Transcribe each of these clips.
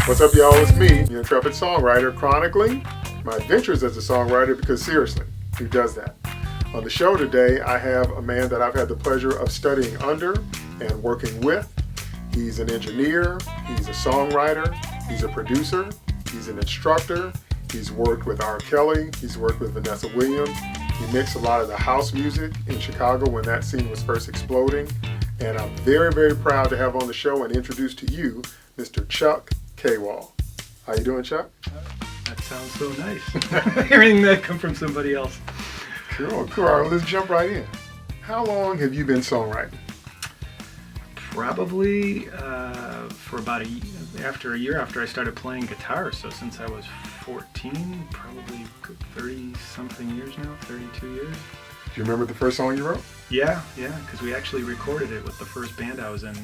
What's up, y'all? It's me, the Intrepid Songwriter, chronicling my adventures as a songwriter, because seriously, who does that? On the show today, I have a man that I've had the pleasure of studying under and working with. He's an engineer, he's a songwriter, he's a producer, he's an instructor, he's worked with R. Kelly, he's worked with Vanessa Williams, he mixed a lot of the house music in Chicago when that scene was first exploding, and I'm very, very proud to have on the show and introduce to you Mr. Chuck Kawal. How you doing, Chuck? That sounds so nice. Hearing that come from somebody else. Cool. All right, let's jump right in. How long have you been songwriting? Probably for about a year after I started playing guitar. So since I was 14, probably 30-something years now, 32 years. Do you remember the first song you wrote? Yeah, because we actually recorded it with the first band I was in.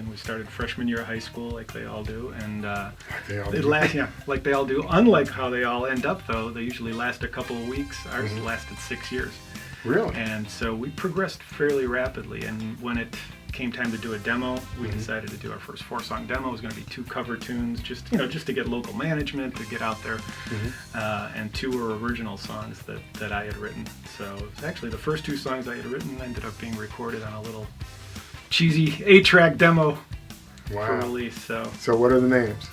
We started freshman year of high school, like they all do, and like they all do. Unlike how they all end up, though, they usually last a couple of weeks. Ours lasted 6 years. Really? And so we progressed fairly rapidly. And when it came time to do a demo, we decided to do our first 4-song demo. It was going to be 2 cover tunes, just to get local management, to get out there, and 2 were original songs that I had written. So it was actually the first 2 songs I had written ended up being recorded on a little cheesy 8-track demo for release. So what are the names?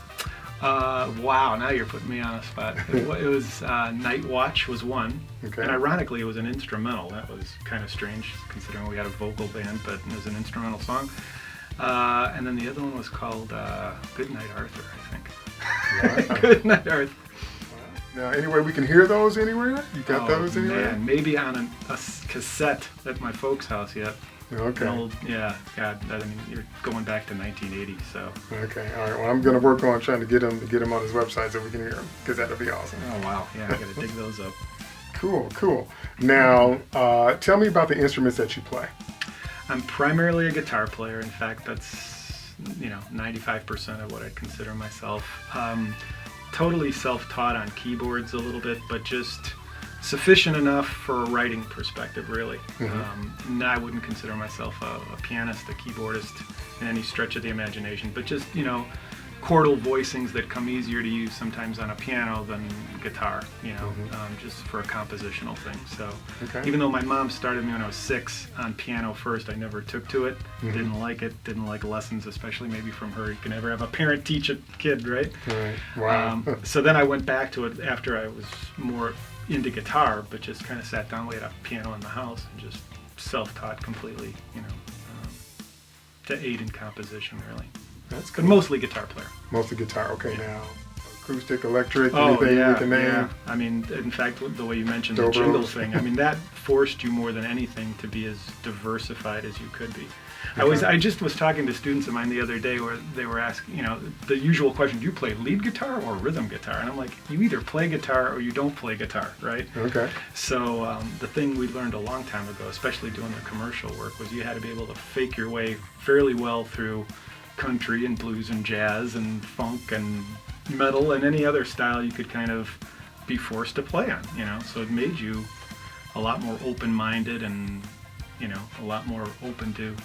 Wow, now you're putting me on a spot. It was Night Watch was one, and ironically it was an instrumental. That was kind of strange considering we had a vocal band, but it was an instrumental song. And then the other one was called Good Night Arthur, I think. Good Night Arthur. Now, anyway, we can hear those anywhere? You got those anywhere? Man, maybe on a cassette at my folks' house yet. Okay. God, I mean, you're going back to 1980, so. Okay, all right. Well, I'm going to work on trying to get him on his website so we can hear him, because that'll be awesome. Oh, wow. Yeah, I got to dig those up. Cool. Now, tell me about the instruments that you play. I'm primarily a guitar player. In fact, that's 95% of what I consider myself. Totally self-taught on keyboards a little bit, but just sufficient enough for a writing perspective, really. I wouldn't consider myself a pianist, a keyboardist in any stretch of the imagination, but just, chordal voicings that come easier to use sometimes on a piano than guitar, just for a compositional thing. So even though my mom started me when I was 6 on piano first, I never took to it, didn't like it, didn't like lessons, especially maybe from her. You can never have a parent teach a kid, right? Right. Wow. So then I went back to it after I was more into guitar, but just kind of sat down, we had a piano in the house, and just self-taught completely, to aid in composition, really. That's cool. But mostly guitar player. Mostly guitar. Okay, now acoustic, electric, anything you can name? Yeah. I mean, in fact, the way you mentioned the jingle thing, I mean, that forced you more than anything to be as diversified as you could be. I just was talking to students of mine the other day where they were asking, the usual question, do you play lead guitar or rhythm guitar? And I'm like, you either play guitar or you don't play guitar, right? Okay. So the thing we learned a long time ago, especially doing the commercial work, was you had to be able to fake your way fairly well through country and blues and jazz and funk and metal and any other style you could kind of be forced to play on, So it made you a lot more open-minded and, a lot more open to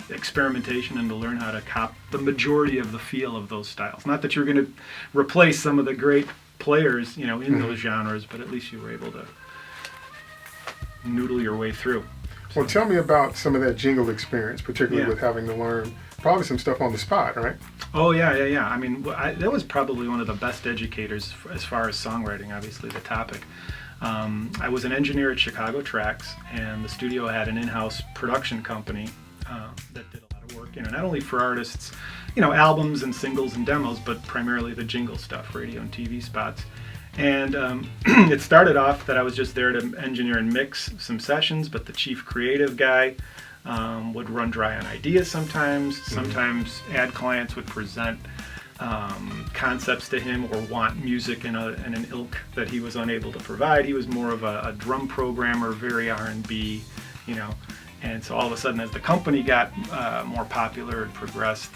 experimentation and to learn how to cop the majority of the feel of those styles. Not that you're going to replace some of the great players, in those genres, but at least you were able to noodle your way through. Well, tell me about some of that jingle experience, particularly with having to learn probably some stuff on the spot, right? Oh, yeah. I mean, that was probably one of the best educators as far as songwriting, obviously, the topic. I was an engineer at Chicago Tracks, and the studio had an in-house production company that did a lot of work, not only for artists, albums and singles and demos, but primarily the jingle stuff, radio and TV spots. And it started off that I was just there to engineer and mix some sessions, but the chief creative guy would run dry on ideas sometimes. Sometimes ad clients would present concepts to him or want music in an ilk that he was unable to provide. He was more of a drum programmer, very R&B, And so all of a sudden, as the company got more popular and progressed,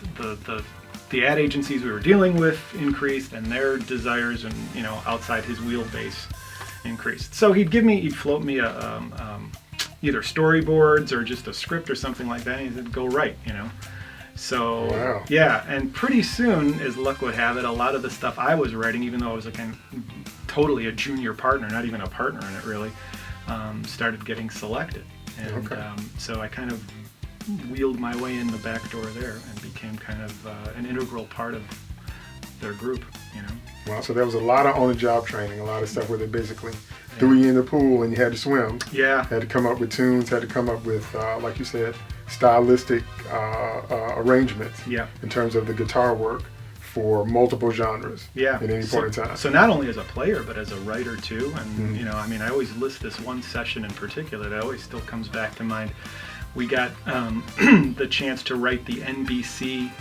the ad agencies we were dealing with increased, and their desires and outside his wheelbase increased. So he'd float me either storyboards or just a script or something like that, and he said, "Go write," So Wow. yeah, and pretty soon, as luck would have it, a lot of the stuff I was writing, even though I was totally a junior partner, not even a partner in it really, started getting selected. And Okay. so I kind of wheeled my way in the back door there and became kind of an integral part of their group, you know. Wow, so there was a lot of on-the-job training, a lot of stuff where they basically threw you in the pool and you had to swim. Yeah. Had to come up with tunes, had to come up with, like you said, stylistic arrangements Yeah. in terms of the guitar work for multiple genres Yeah. at any point in time. So not only as a player, but as a writer too. And, Mhm. you know, I mean, I always list this one session in particular that always still comes back to mind. We got the chance to write the NBC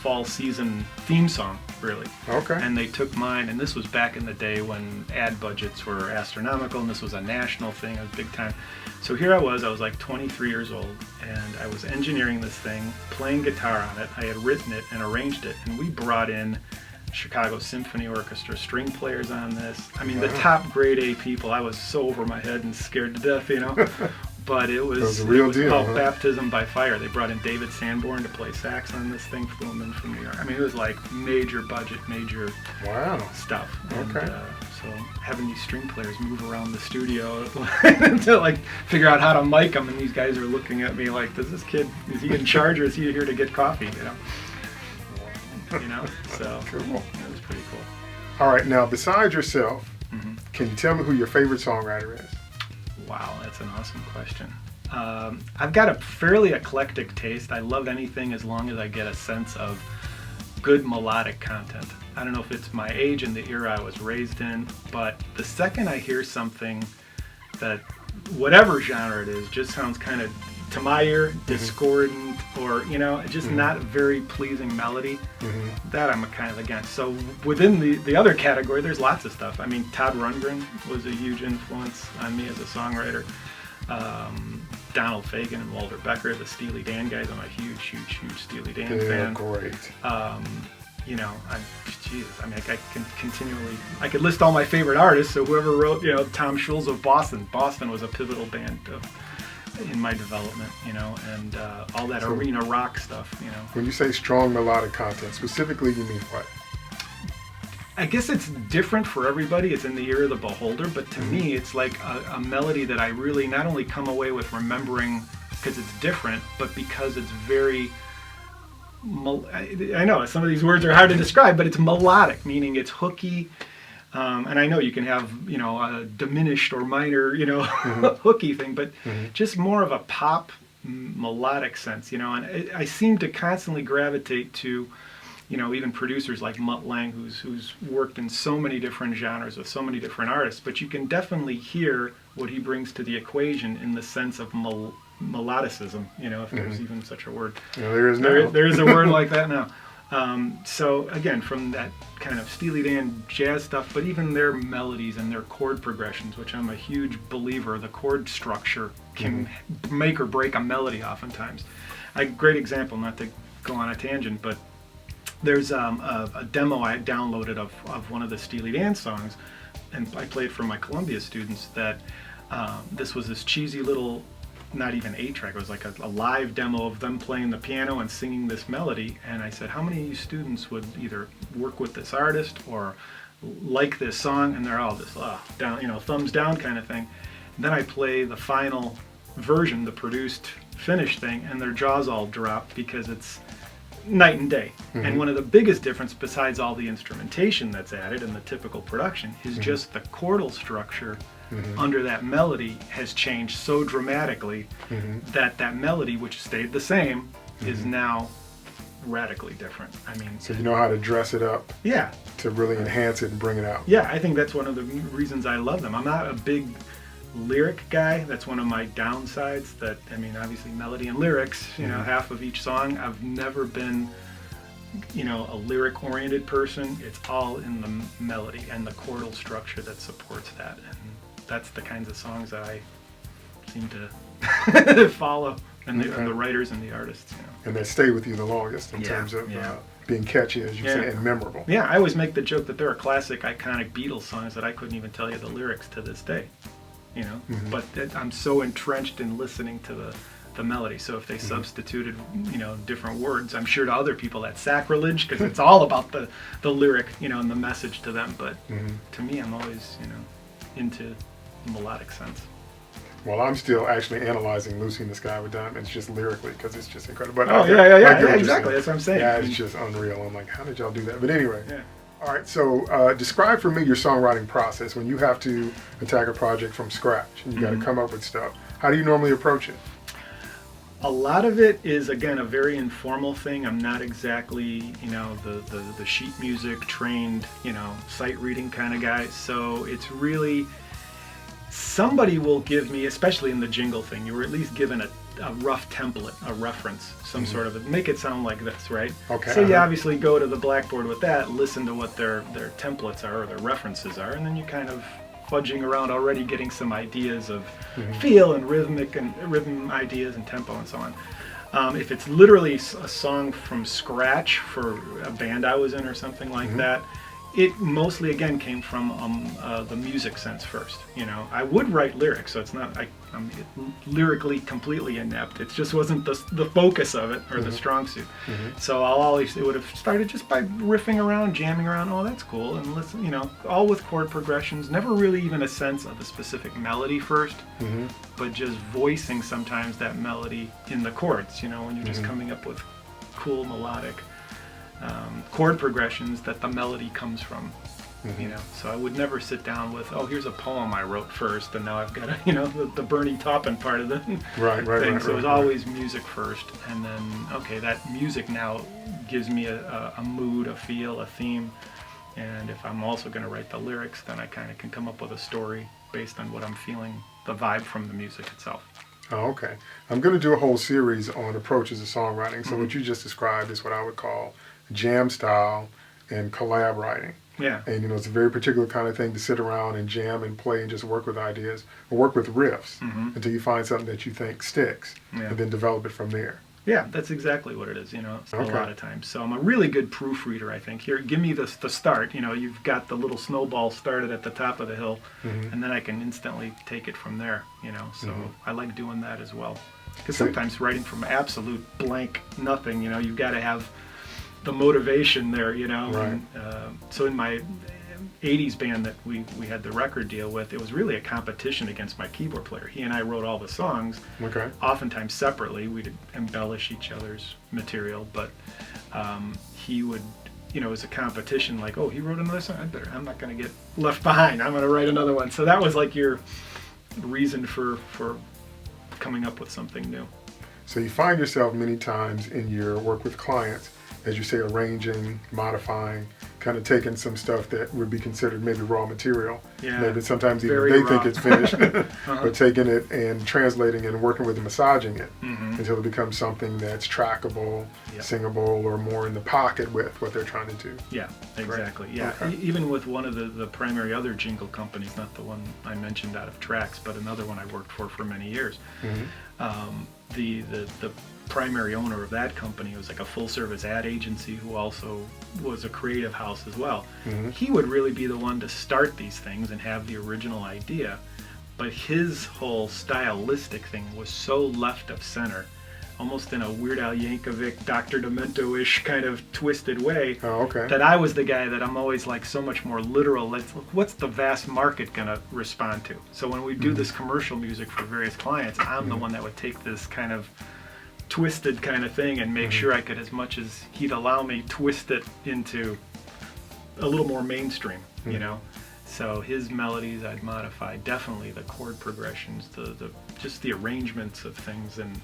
fall season theme song, really. Okay. And they took mine, and this was back in the day when ad budgets were astronomical, and this was a national thing, it was big time. So here I was like 23 years old, and I was engineering this thing, playing guitar on it. I had written it and arranged it, and we brought in Chicago Symphony Orchestra string players on this. I mean, the top grade A people. I was so over my head and scared to death, you know. But it was a real deal, called huh? Baptism by Fire. They brought in David Sanborn to play sax on this thing, flew him in from New York. I mean, it was like major budget, major Wow. stuff. And, Okay. so having these string players move around the studio to like figure out how to mic them, and these guys are looking at me like, "Does this kid, is he in charge or is he here to get coffee?" You know. You know. So Cool. it was pretty cool. All right, now besides yourself, Mhm. can you tell me who your favorite songwriter is? Wow, that's an awesome question. I've got a fairly eclectic taste. I love anything as long as I get a sense of good melodic content. I don't know if it's my age and the era I was raised in, but the second I hear something that, whatever genre it is, just sounds kind of, to my ear, discordant, or, you know, just not a very pleasing melody, that I'm kind of against. So within the other category, there's lots of stuff. I mean, Todd Rundgren was a huge influence on me as a songwriter. Donald Fagen and Walter Becker, the Steely Dan guys. I'm a huge Steely Dan fan. Great. You know, I mean, I could list all my favorite artists. So whoever wrote, you know, Tom Schulz of Boston. Boston was a pivotal band in my development, you know, and all that arena rock stuff, you know. When you say strong melodic content, specifically you mean what? I guess it's different for everybody. It's in the ear of the beholder, but to me, it's like a melody that I really not only come away with remembering because it's different, but because it's very, I know some of these words are hard to describe, but it's melodic, meaning it's hooky. And I know you can have, you know, a diminished or minor, you know, hooky thing, but just more of a pop melodic sense, you know. And I seem to constantly gravitate to, you know, even producers like Mutt Lange, who's worked in so many different genres with so many different artists, but you can definitely hear what he brings to the equation in the sense of melodicism, you know, if there's even such a word. Yeah, there is now. There is a word like that now. So again, from that kind of Steely Dan jazz stuff, but even their melodies and their chord progressions, which I'm a huge believer, the chord structure can make or break a melody oftentimes. A great example, not to go on a tangent, but there's a demo I downloaded of one of the Steely Dan songs, and I played for my Columbia students that this was this cheesy little, not even 8-track, it was like a live demo of them playing the piano and singing this melody, and I said, how many of you students would either work with this artist or like this song? And they're all just down, you know, thumbs down kind of thing. And then I play the final version, the produced finished thing, and their jaws all drop because it's night and day. And one of the biggest difference, besides all the instrumentation that's added in the typical production, is just the chordal structure under that melody has changed so dramatically that that melody, which stayed the same, is now radically different. I mean, So you know how to dress it up yeah, to really enhance it and bring it out. yeah, I think that's one of the reasons I love them. I'm not a big lyric guy. That's one of my downsides. That, I mean, obviously melody and lyrics, you know, half of each song. I've never been, you know, a lyric oriented person. It's all in the melody and the chordal structure that supports that, and that's the kinds of songs that I seem to follow, and the writers and the artists, you know. And that stay with you the longest in Yeah, terms of yeah. being catchy, as you say, and memorable. Yeah, I always make the joke that there are classic, iconic Beatles songs that I couldn't even tell you the lyrics to this day, you know. But I'm so entrenched in listening to the melody. So if they substituted, different words, I'm sure to other people that's sacrilege, because it's all about the lyric, and the message to them. But to me, I'm always, into the melodic sense. Well, I'm still actually analyzing Lucy in the Sky with Diamonds just lyrically because it's just incredible. But yeah, exactly. That's what I'm saying. Yeah, it's just unreal. I'm like, how did y'all do that? But anyway. Yeah. All right, so describe for me your songwriting process when you have to attack a project from scratch and you got to come up with stuff. How do you normally approach it? A lot of it is, again, a very informal thing. I'm not exactly, the sheet music trained, sight reading kind of guy. So it's really, somebody will give me, especially in the jingle thing, you were at least given a rough template, a reference, some sort of, make it sound like this, right? Okay. So you obviously go to the blackboard with that, listen to what their templates are or their references are, and then you kind of fudging around already getting some ideas of feel and rhythm ideas and tempo and so on. If it's literally a song from scratch for a band I was in or something like that, it mostly, again, came from the music sense first. I would write lyrics, so it's not, I'm lyrically completely inept. It just wasn't the focus of it or the strong suit. So it would have started just by riffing around, jamming around. Oh, that's cool, and listen, all with chord progressions. Never really even a sense of a specific melody first, but just voicing sometimes that melody in the chords. When you're just coming up with cool melodic chord progressions that the melody comes from. So I would never sit down with, here's a poem I wrote first, and now I've got the Bernie Taupin part of the thing. So it was always music first, and then that music now gives me a mood, a feel, a theme, and if I'm also going to write the lyrics, then I kind of can come up with a story based on what I'm feeling, the vibe from the music itself. Oh, okay. I'm going to do a whole series on approaches to songwriting. So what you just described is what I would call jam style and collab writing. Yeah. And it's a very particular kind of thing to sit around and jam and play and just work with ideas or work with riffs until you find something that you think sticks and then develop it from there. Yeah, that's exactly what it is, a lot of times. So I'm a really good proofreader, I think. Here, give me the start. You've got the little snowball started at the top of the hill, and then I can instantly take it from there, So I like doing that as well. Because sometimes writing from absolute blank nothing, you've got to have the motivation there, Right. And, so in my 80s band that we had the record deal with, it was really a competition against my keyboard player. He and I wrote all the songs, oftentimes separately. We'd embellish each other's material, but he would, it was a competition, like, he wrote another song, I'm not going to get left behind, I'm going to write another one. So that was like your reason for coming up with something new. So you find yourself many times in your work with clients, as you say, arranging, modifying, kind of taking some stuff that would be considered maybe raw material. Yeah. Maybe sometimes even Very they raw. think it's finished, but taking it and translating it and working with it, massaging it until it becomes something that's trackable, singable, or more in the pocket with what they're trying to do. Yeah, exactly. Right. Yeah, Okay. Even with one of the primary other jingle companies, not the one I mentioned out of Tracks, but another one I worked for many years. The primary owner of that company was like a full-service ad agency who also was a creative house as well. He would really be the one to start these things and have the original idea, but his whole stylistic thing was so left of center, almost in a Weird Al Yankovic, Dr. Demento-ish kind of twisted way, that I was the guy that I'm always like so much more literal. What's the vast market going to respond to? So when we do this commercial music for various clients, I'm the one that would take this kind of twisted kind of thing and make sure I could, as much as he'd allow me, twist it into a little more mainstream, So his melodies I'd modify, definitely the chord progressions, the just the arrangements of things, and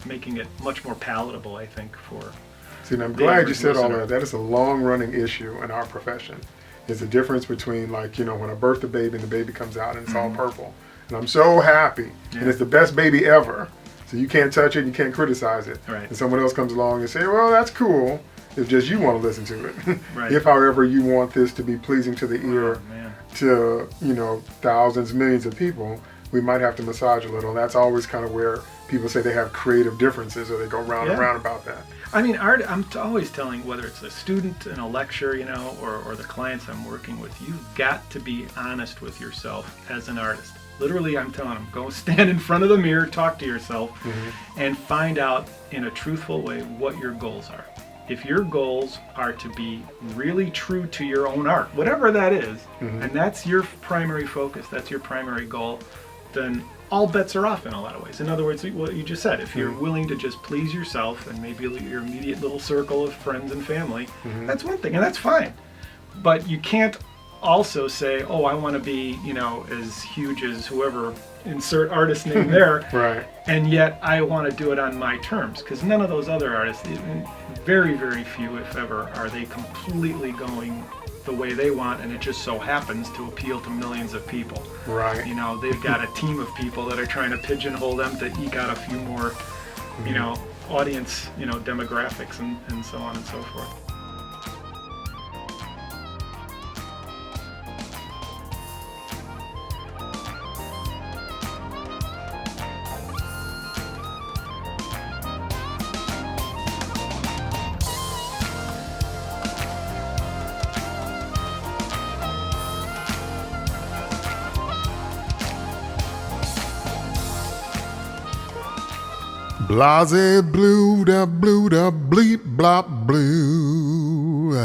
making it much more palatable, I think, for. See, and I'm glad you said all that. That is a long-running issue in our profession. Is the difference between, like, when I birth the baby and the baby comes out and it's all purple, and I'm so happy, and it's the best baby ever. So you can't touch it, you can't criticize it. Right. And someone else comes along and say, well, that's cool, if just you want to listen to it. Right. If, however, you want this to be pleasing to the ear to, thousands, millions of people, we might have to massage a little. That's always kind of where people say they have creative differences, or they go round and round about that. I mean, art, I'm always telling, whether it's a student in a lecture, or the clients I'm working with, you've got to be honest with yourself as an artist. Literally, I'm telling them, go stand in front of the mirror, talk to yourself, and find out in a truthful way what your goals are. If your goals are to be really true to your own art, whatever that is, and that's your primary focus, that's your primary goal, then all bets are off in a lot of ways. In other words, what you just said, if you're willing to just please yourself and maybe your immediate little circle of friends and family, that's one thing, and that's fine. But you can't also say, oh, I want to be, as huge as whoever, insert artist name there, Right. and yet I want to do it on my terms, because none of those other artists, very, very few, if ever, are they completely going the way they want, and it just so happens to appeal to millions of people. Right. They've got a team of people that are trying to pigeonhole them to eke out a few more, audience, demographics and so on and so forth. Blase blue da bleep blop blue.